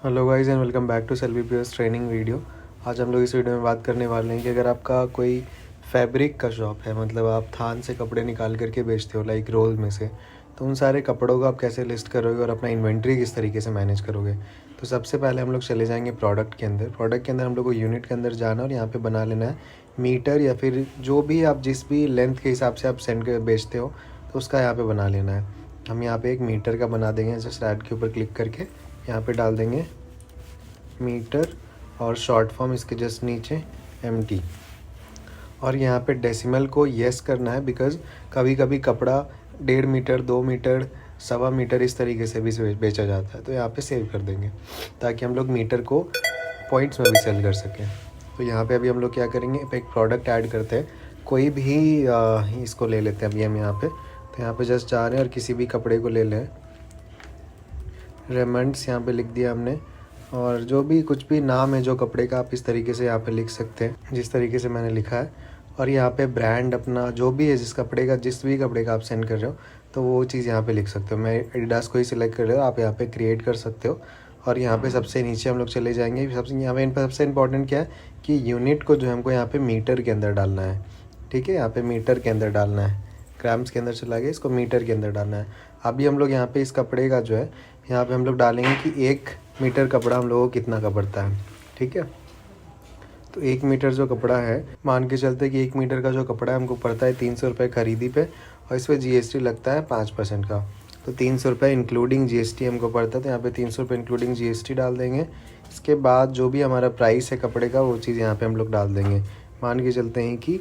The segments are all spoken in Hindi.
Hello guys and welcome back to Selvi Pures training video. आज हम लोग इस वीडियो में बात करने वाले हैं कि अगर आपका कोई फैब्रिक का शॉप है, मतलब आप थान से कपड़े निकाल करके बेचते हो लाइक रोल में से, तो उन सारे कपड़ों को आप कैसे लिस्ट करोगे और अपना इन्वेंट्री किस तरीके से मैनेज करोगे। तो सबसे पहले हम लोग चले जाएंगे प्रोडक्ट के अंदर। प्रोडक्ट के अंदर हम लोग को यूनिट के अंदर जाना और यहाँ पर बना लेना है मीटर, या फिर जो भी आप जिस भी लेंथ के हिसाब से आप सेंड कर बेचते हो तो उसका यहाँ पर बना लेना है। हम यहाँ पर एक मीटर का बना देंगे। जस्ट ऐड के ऊपर क्लिक करके यहाँ पे डाल देंगे मीटर और शॉर्ट फॉर्म इसके जस्ट नीचे MT। और यहाँ पे डेसिमल को येस करना है, बिकॉज़ कभी कभी कपड़ा 1.5 मीटर 2 मीटर 1.25 मीटर इस तरीके से भी बेचा जाता है। तो यहाँ पे सेव कर देंगे ताकि हम लोग मीटर को पॉइंट्स में भी सेल कर सकें। तो यहाँ पे अभी हम लोग क्या करेंगे, एक प्रोडक्ट ऐड करते हैं, कोई भी इसको ले लेते हैं अभी हम यहाँ पे। तो यहाँ पे जस्ट जा रहे हैं और किसी भी कपड़े को ले लें। रेमंड्स यहाँ पे लिख दिया हमने, और जो भी कुछ भी नाम है जो कपड़े का आप इस तरीके से यहाँ पे लिख सकते हैं जिस तरीके से मैंने लिखा है। और यहाँ पे ब्रांड अपना जो भी है, जिस भी कपड़े का आप सेंड कर रहे हो तो वो चीज़ यहाँ पे लिख सकते हो। मैं एडिडास को ही सिलेक्ट कर रहे हो, आप यहाँ पे क्रिएट कर सकते हो। और यहाँ पे सबसे नीचे हम लोग चले जाएंगे। यहाँ पे इन पर सबसे इंपॉर्टेंट क्या है कि यूनिट को जो है हमको यहाँ पे मीटर के अंदर डालना है। ठीक है, यहाँ पे मीटर के अंदर डालना है, ग्राम्स के अंदर चला गया, इसको मीटर के अंदर डालना है। अभी हम लोग यहाँ पे इस कपड़े का जो है यहाँ पे हम लोग डालेंगे कि 1 मीटर कपड़ा हम लोगों को कितना का पड़ता है। ठीक है, तो 1 मीटर जो कपड़ा है, मान के चलते कि 1 मीटर का जो कपड़ा है हमको पड़ता है 300 रुपये खरीदी पे, और इस पर GST लगता है 5% का। तो 300 रुपये इंक्लूडिंग GST हमको पड़ता है। तो यहाँ पे 300 रुपये इंक्लूडिंग GST डाल देंगे। इसके बाद जो भी हमारा प्राइस है कपड़े का वो चीज़ यहाँ पे हम लोग डाल देंगे। मान के चलते हैं कि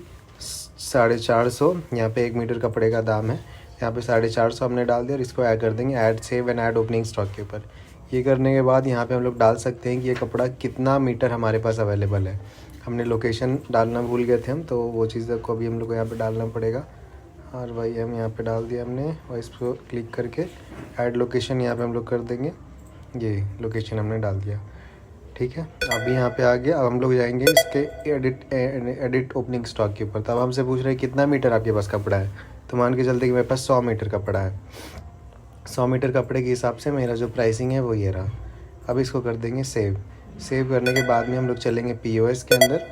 450 यहाँ पे 1 मीटर कपड़े का दाम है। यहाँ पे 450 हमने डाल दिया और इसको ऐड कर देंगे add save and add opening stock के ऊपर। ये करने के बाद यहाँ पे हम लोग डाल सकते हैं कि ये कपड़ा कितना मीटर हमारे पास अवेलेबल है। हमने लोकेशन डालना भूल गए थे हम, तो वो चीज़ को भी हम लोग को यहाँ पे डालना पड़ेगा। और भाई हम यहाँ पे डाल दिया हमने, और इसको क्लिक करके ऐड लोकेशन यहाँ पे हम लोग कर देंगे। ये लोकेशन हमने डाल दिया। ठीक है, अभी यहाँ पे आ गया। अब हम लोग जाएंगे इसके एडिट ओपनिंग स्टॉक के ऊपर। तो अब हमसे पूछ रहे हैं कितना मीटर आपके पास कपड़ा है। तो मान के चलते कि मेरे पास 100 मीटर कपड़ा है। 100 मीटर कपड़े के हिसाब से मेरा जो प्राइसिंग है वो ये रहा। अब इसको कर देंगे सेव। सेव करने के बाद में हम लोग चलेंगे POS के अंदर।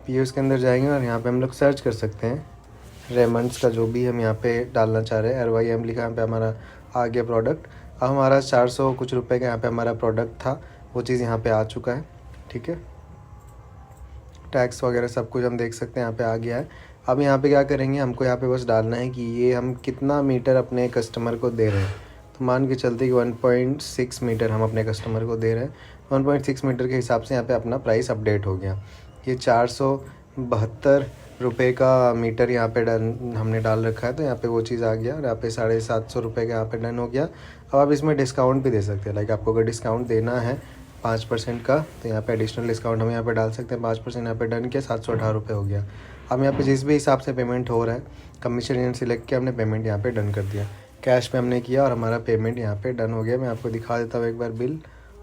POS के अंदर जाएंगे और यहाँ पे हम लोग सर्च कर सकते हैं रेमंड्स का जो भी हम यहाँ पे डालना चाह रहे हैं। RYM लिखा, यहाँ पे हमारा आ गया प्रोडक्ट। अब हमारा 400 कुछ रुपये का यहाँ पे हमारा प्रोडक्ट था, वो चीज़ यहाँ पे आ चुका है। ठीक है, टैक्स वगैरह सब कुछ हम देख सकते हैं यहाँ पे आ गया है। अब यहाँ पे क्या करेंगे, हमको यहाँ पे बस डालना है कि ये हम कितना मीटर अपने कस्टमर को दे रहे हैं। तो मान के चलते कि 1.6 मीटर हम अपने कस्टमर को दे रहे हैं। 1.6 मीटर के हिसाब से यहाँ पे अपना प्राइस अपडेट हो गया। ये 472 रुपये का मीटर यहाँ पे हमने डाल रखा है, तो यहाँ पे वो चीज़ आ गया। और यहाँ पे 750 रुपये का यहाँ पे डन हो गया। अब आप इसमें डिस्काउंट भी दे सकते हैं, लाइक आपको अगर डिस्काउंट देना है 5% का, तो यहाँ पे एडिशनल डिस्काउंट हम यहाँ पे डाल सकते हैं 5%। यहाँ पे डन किया, 718 रुपये हो गया। अब यहाँ पे जिस भी हिसाब से पेमेंट हो रहा है, कमीशन एजेंट सिलेक्ट किया, हमने पेमेंट यहाँ पे डन कर दिया। कैश पे हमने किया और हमारा पेमेंट यहाँ पे डन हो गया। मैं आपको दिखा देता हूँ एक बार बिल,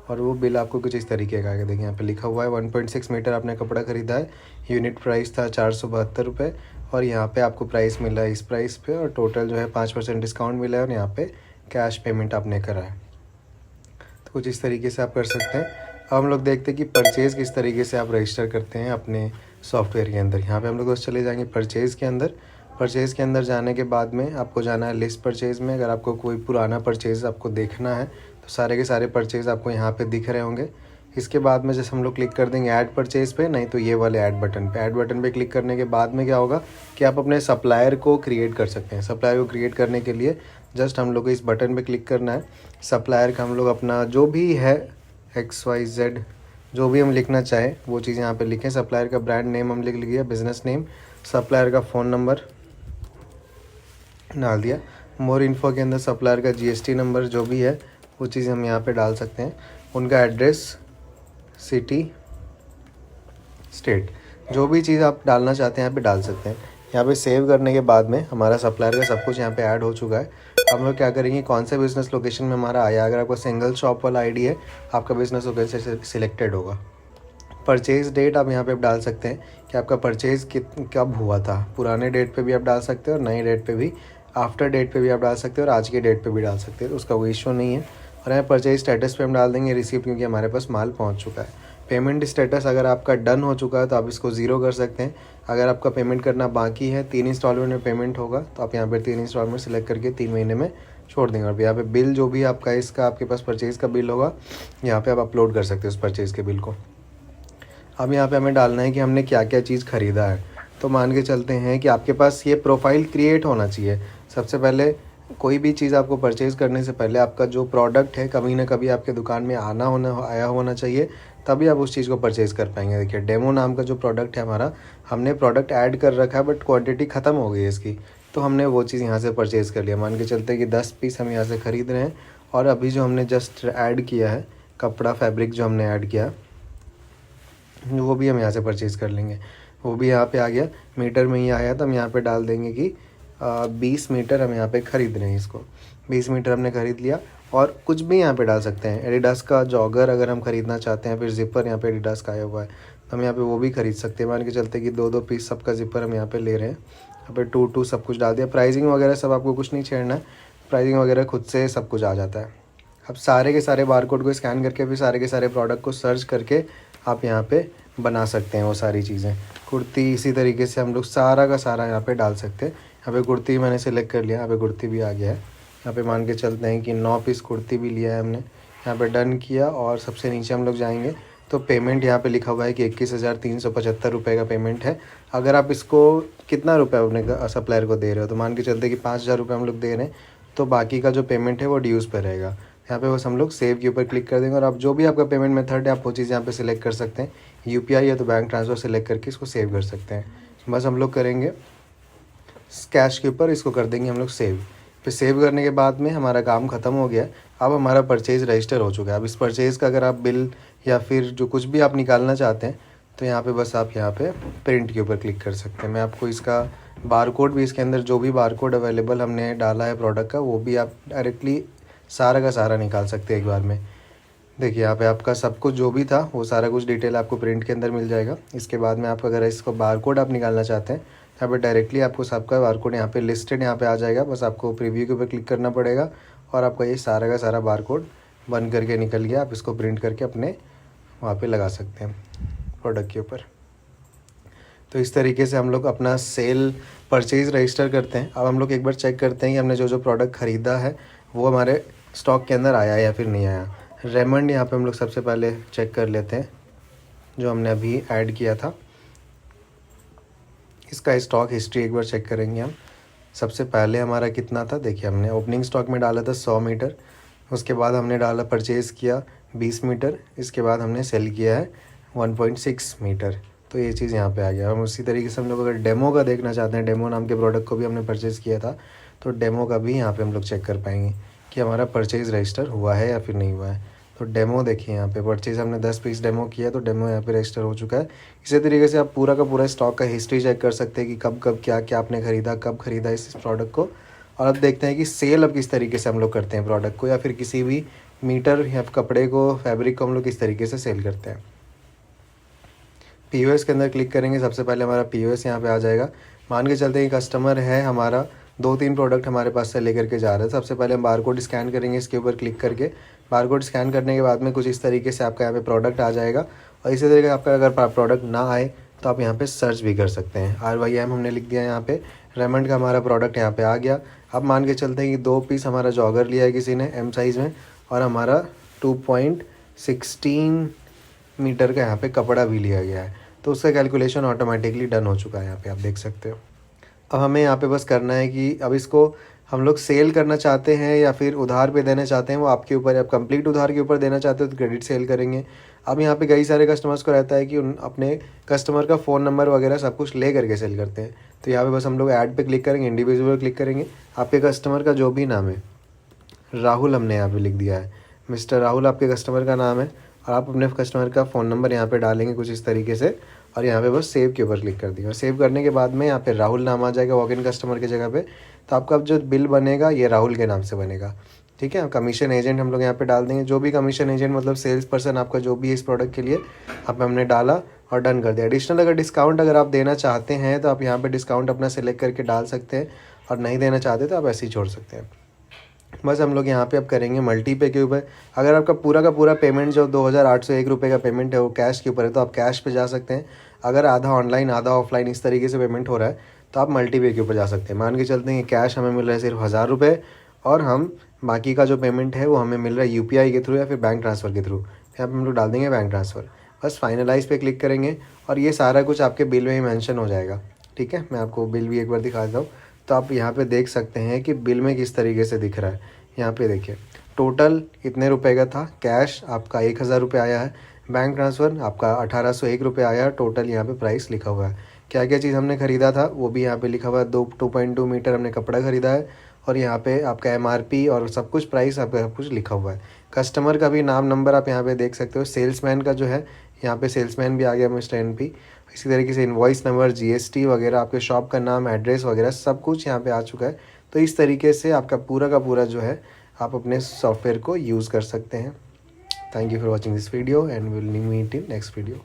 और वो बिल आपको कुछ इस तरीके का आएगा। देखिए यहाँ पे लिखा हुआ है 1.6 मीटर आपने कपड़ा खरीदा है, यूनिट प्राइस था 472 रुपये, और यहाँ पे आपको प्राइस मिला है इस प्राइस पे, और टोटल जो है 5% डिस्काउंट मिला है, और यहाँ पे कैश पेमेंट आपने करा है। तो कुछ इस तरीके से आप कर सकते हैं। अब हम लोग देखते हैं कि परचेज़ किस तरीके से आप रजिस्टर करते हैं अपने सॉफ्टवेयर के अंदर। यहाँ पे हम लोग बस चले जाएंगे परचेज़ के अंदर। परचेज़ के अंदर जाने के बाद में आपको जाना है लिस्ट परचेज़ में। अगर आपको कोई पुराना परचेज़ आपको देखना है तो सारे के सारे परचेज़ आपको यहाँ पे दिख रहे होंगे। इसके बाद में जैसे हम लोग क्लिक कर देंगे ऐड परचेज़ पे, नहीं तो ये वाले ऐड बटन पे। ऐड बटन पे क्लिक करने के बाद में क्या होगा कि आप अपने सप्लायर को क्रिएट कर सकते हैं। सप्लायर को क्रिएट करने के लिए जस्ट हम लोग को इस बटन पे क्लिक करना है। सप्लायर का हम लोग अपना जो भी है XYZ जो भी हम लिखना चाहें वो चीज़ यहाँ पे लिखें। सप्लायर का ब्रांड नेम हम लिख लिया, बिज़नेस नेम, सप्लायर का फ़ोन नंबर डाल दिया। मोर इन्फो के अंदर सप्लायर का GST नंबर जो भी है वो चीज़ हम यहाँ पे डाल सकते हैं। उनका एड्रेस, सिटी, स्टेट, जो भी चीज़ आप डालना चाहते हैं यहाँ पे डाल सकते हैं। यहाँ पे सेव करने के बाद में हमारा सप्लायर का सब कुछ यहाँ पे ऐड हो चुका है। हम लोग क्या करेंगे, कौन से बिज़नेस लोकेशन में हमारा आया। अगर आपका सिंगल शॉप वाला ID है, आपका बिज़नेस लोकेशन सिलेक्टेड होगा। परचेज़ डेट आप यहाँ पे डाल सकते हैं कि आपका परचेज़ कब हुआ था। पुराने डेट पे भी आप डाल सकते हैं और नई डेट पे भी, आफ्टर डेट पे भी आप डाल सकते हैं और आज के डेट पे भी डाल सकते हैं। उसका कोई इशू नहीं है। और यहाँ परचेज स्टेटस पे हम डाल देंगे रिसीव, क्योंकि हमारे पास माल पहुँच चुका है। पेमेंट स्टेटस अगर आपका डन हो चुका है तो आप इसको 0 कर सकते हैं। अगर आपका पेमेंट करना बाकी है, 3 इंस्टॉलमेंट में पेमेंट होगा, तो आप यहाँ पर 3 इंस्टॉलमेंट सेलेक्ट करके 3 महीने में छोड़ देंगे। और यहाँ पे बिल जो भी आपका इसका आपके पास परचेज़ का बिल होगा, यहाँ पे आप अपलोड कर सकते हो उस परचेज़ के बिल को। अब यहाँ पे हमें डालना है कि हमने क्या क्या चीज़ ख़रीदा है। तो मान के चलते हैं कि आपके पास ये प्रोफाइल क्रिएट होना चाहिए। सबसे पहले कोई भी चीज़ आपको परचेज़ करने से पहले आपका जो प्रोडक्ट है कभी ना कभी आपके दुकान में आया होना चाहिए, तभी आप उस चीज़ को परचेज़ कर पाएंगे। देखिए डेमो नाम का जो प्रोडक्ट है हमारा, हमने प्रोडक्ट ऐड कर रखा है बट क्वांटिटी ख़त्म हो गई है इसकी, तो हमने वो चीज़ यहाँ से परचेज़ कर लिया। मान के चलते हैं कि 10 पीस हम यहाँ से ख़रीद रहे हैं, और अभी जो हमने जस्ट ऐड किया है कपड़ा फैब्रिक जो हमने ऐड किया, वो भी हम यहाँ से परचेज़ कर लेंगे। वो भी यहाँ पे आ गया, मीटर में ही आया, तो हम यहाँ पे डाल देंगे कि 20 मीटर हम यहाँ पे ख़रीद रहे हैं इसको। 20 मीटर हमने ख़रीद लिया। और कुछ भी यहाँ पे डाल सकते हैं, एडिडास का जॉगर अगर हम ख़रीदना चाहते हैं, फिर ज़िपर यहाँ पे एडिडास का आया हुआ है तो हम यहाँ पे वो भी ख़रीद सकते हैं। मान के चलते कि 2-2 पीस सबका ज़िपर हम यहाँ पे ले रहे हैं। यहाँ पे 2-2 सब कुछ डाल दिया। प्राइसिंग वगैरह सब आपको कुछ नहीं छेड़ना है, प्राइसिंग वगैरह खुद से सब कुछ आ जाता है। अब सारे के सारे बारकोड को स्कैन करके फिर सारे के सारे प्रोडक्ट को सर्च करके आप यहाँ पे बना सकते हैं वो सारी चीज़ें। कुर्ती इसी तरीके से हम लोग सारा का सारा यहाँ पे डाल सकते हैं। यहाँ पे कुर्ती मैंने सेलेक्ट कर लिया, यहाँ पे कुर्ती भी आ गया है। यहाँ पे मान के चलते हैं कि 9 पीस कुर्ती भी लिया है हमने, यहाँ पे डन किया। और सबसे नीचे हम लोग जाएंगे तो पेमेंट यहाँ पे लिखा हुआ है कि 21,375 रुपये का पेमेंट है। अगर आप इसको कितना रुपये अपने सप्लायर को दे रहे हो, तो मान के चलते हैं कि 5,000 रुपये हम लोग दे रहे हैं, तो बाकी का जो पेमेंट है वो ड्यूज़ पे रहेगा। यहाँ पे बस हम लोग सेव के ऊपर क्लिक कर देंगे, और आप जो भी आपका पेमेंट मेथड है आप वो चीज़ यहाँ पे सिलेक्ट कर सकते हैं। UPI या तो बैंक ट्रांसफ़र सेलेक्ट करके इसको सेव कर सकते हैं। बस हम लोग करेंगे कैश के ऊपर, इसको कर देंगे हम लोग सेव। फिर सेव करने के बाद में हमारा काम ख़त्म हो गया। अब हमारा परचेज़ रजिस्टर हो चुका है। अब इस परचेज़ का अगर आप बिल या फिर जो कुछ भी आप निकालना चाहते हैं, तो यहाँ पे बस आप यहाँ पे प्रिंट के ऊपर क्लिक कर सकते हैं। मैं आपको इसका बारकोड भी, इसके अंदर जो भी बारकोड अवेलेबल हमने डाला है प्रोडक्ट का, वो भी आप डायरेक्टली सारा का सारा निकाल सकते हैं एक बार में। देखिए यहाँ पे आपका सब कुछ जो भी था वो सारा कुछ डिटेल आपको प्रिंट के अंदर मिल जाएगा। इसके बाद में आप अगर इसको बारकोड आप निकालना चाहते हैं, यहाँ पे डायरेक्टली आपको सबका बारकोड यहाँ पे लिस्टेड यहाँ पे आ जाएगा। बस आपको प्रीव्यू के ऊपर क्लिक करना पड़ेगा, और आपका ये सारा का सारा बारकोड बन करके निकल गया। आप इसको प्रिंट करके अपने वहाँ पे लगा सकते हैं प्रोडक्ट के ऊपर। तो इस तरीके से हम लोग अपना सेल परचेज़ रजिस्टर करते हैं। अब हम लोग एक बार चेक करते हैं कि हमने जो प्रोडक्ट ख़रीदा है वो हमारे स्टॉक के अंदर आया या फिर नहीं आया। रेमंड यहाँ पे हम लोग सबसे पहले चेक कर लेते हैं, जो हमने अभी ऐड किया था इसका स्टॉक हिस्ट्री एक बार चेक करेंगे हम। सबसे पहले हमारा कितना था, देखिए हमने ओपनिंग स्टॉक में डाला था 100 मीटर, उसके बाद हमने डाला परचेज़ किया 20 मीटर, इसके बाद हमने सेल किया है 1.6 मीटर। तो ये चीज़ यहाँ पे आ गया। हम उसी तरीके से हम लोग अगर डेमो का देखना चाहते हैं, डेमो नाम के प्रोडक्ट को भी हमने परचेज़ किया था, तो डेमो का भी यहाँ पे हम लोग चेक कर पाएंगे कि हमारा परचेज़ रजिस्टर हुआ है या फिर नहीं हुआ है। तो डेमो देखिए यहाँ पे परचेज़ हमने 10 पीस डेमो किया, तो डेमो यहाँ पे रजिस्टर हो चुका है। इसी तरीके से आप पूरा का पूरा स्टॉक का हिस्ट्री चेक कर सकते हैं कि कब कब क्या क्या आपने ख़रीदा, कब ख़रीदा इस प्रोडक्ट को। और अब देखते हैं कि सेल अब किस तरीके से हम लोग करते हैं प्रोडक्ट को, या फिर किसी भी मीटर या कपड़े को, फैब्रिक को हम लोग किस तरीके से सेल करते हैं। POS के अंदर क्लिक करेंगे, सबसे पहले हमारा POS यहाँ पे आ जाएगा। मान के चलते हैं कस्टमर है हमारा, 2-3 प्रोडक्ट हमारे पास से लेकर के जा रहा है। सबसे पहले हम बारकोड स्कैन करेंगे इसके ऊपर क्लिक करके। बारकोड स्कैन करने के बाद में कुछ इस तरीके से आपका यहाँ पे प्रोडक्ट आ जाएगा। और इसी तरीके से आपका अगर प्रोडक्ट ना आए तो आप यहाँ पे सर्च भी कर सकते हैं। RYM हमने लिख दिया यहाँ पे। रेमंड का हमारा प्रोडक्ट यहाँ पे आ गया। अब मान के चलते हैं कि 2 पीस हमारा जॉगर लिया है किसी ने M साइज़ में, और हमारा 2.16 मीटर का यहाँ पे कपड़ा भी लिया गया है, तो उसका कैलकुलेशन ऑटोमेटिकली डन हो चुका है। यहाँ पे आप देख सकते हो। अब हमें यहाँ पे बस करना है कि अब इसको हम लोग सेल करना चाहते हैं या फिर उधार पे देना चाहते हैं, वो आपके ऊपर है। आप कंप्लीट उधार के ऊपर देना चाहते हो तो क्रेडिट सेल करेंगे। अब यहाँ पे कई सारे कस्टमर्स को रहता है कि उन अपने कस्टमर का फ़ोन नंबर वगैरह सब कुछ ले करके सेल करते हैं, तो यहाँ पे बस हम लोग ऐड पे क्लिक करेंगे, इंडिविजुअल क्लिक करेंगे। आपके कस्टमर का जो भी नाम है, राहुल हमने यहाँ पे लिख दिया है, मिस्टर राहुल आपके कस्टमर का नाम है, और आप अपने कस्टमर का फ़ोन नंबर यहाँ पे डालेंगे कुछ इस तरीके से, और यहाँ पे बस सेव के ऊपर क्लिक कर दिया। सेव करने के बाद में यहाँ पे राहुल नाम आ जाएगा वॉक इन कस्टमर की जगह पे। तो आपका अब जो बिल बनेगा ये राहुल के नाम से बनेगा, ठीक है। कमीशन एजेंट हम लोग यहाँ पे डाल देंगे, जो भी कमीशन एजेंट मतलब सेल्स पर्सन आपका जो भी है इस प्रोडक्ट के लिए, आप हमने डाला और डन कर दिया। एडिशनल अगर डिस्काउंट अगर आप देना चाहते हैं तो आप यहाँ पे डिस्काउंट अपना सेलेक्ट करके डाल सकते हैं, और नहीं देना चाहते तो आप ऐसे ही छोड़ सकते हैं। बस हम लोग यहाँ पे अब करेंगे मल्टी पे के ऊपर। अगर आपका पूरा का पूरा पेमेंट जो 2801 रुपये का पेमेंट है वो कैश के ऊपर है तो आप कैश पे जा सकते हैं। अगर आधा ऑनलाइन आधा ऑफलाइन इस तरीके से पेमेंट हो रहा है तो आप मल्टी पे के ऊपर जा सकते हैं। मान के चलते हैं कि कैश हमें मिल रहा है सिर्फ 1000 रुपये और हम बाकी का जो पेमेंट है वो हमें मिल रहा है UPI के थ्रू या फिर बैंक ट्रांसफ़र के थ्रू। यहाँ पर हम लोग डाल देंगे बैंक ट्रांसफ़र। बस फाइनलाइज़ पे क्लिक करेंगे और ये सारा कुछ आपके बिल में ही मेंशन हो जाएगा। ठीक है, मैं आपको बिल भी एक बार दिखा देता हूँ। तो आप यहाँ पे देख सकते हैं कि बिल में किस तरीके से दिख रहा है। यहाँ पे देखिए टोटल इतने रुपए का था, कैश आपका 1000 रुपये आया है, बैंक ट्रांसफ़र आपका 1801 रुपये आया है। टोटल यहाँ पे प्राइस लिखा हुआ है, क्या क्या चीज़ हमने ख़रीदा था वो भी यहाँ पे लिखा हुआ है। 2.2 मीटर हमने कपड़ा ख़रीदा है और यहाँ पे आपका MRP और सब कुछ प्राइस आपका सब कुछ लिखा हुआ है। कस्टमर का भी नाम नंबर आप यहाँ पे देख सकते हो। सेल्समैन का जो है यहाँ पे सेल्समैन भी आ गया मिस्टर NP। इसी तरीके से इनवॉइस नंबर, GST वगैरह, आपके शॉप का नाम, एड्रेस वगैरह सब कुछ यहाँ पे आ चुका है। तो इस तरीके से आपका पूरा का पूरा जो है आप अपने सॉफ्टवेयर को यूज़ कर सकते हैं। Thank you for watching this video and will meet in next video.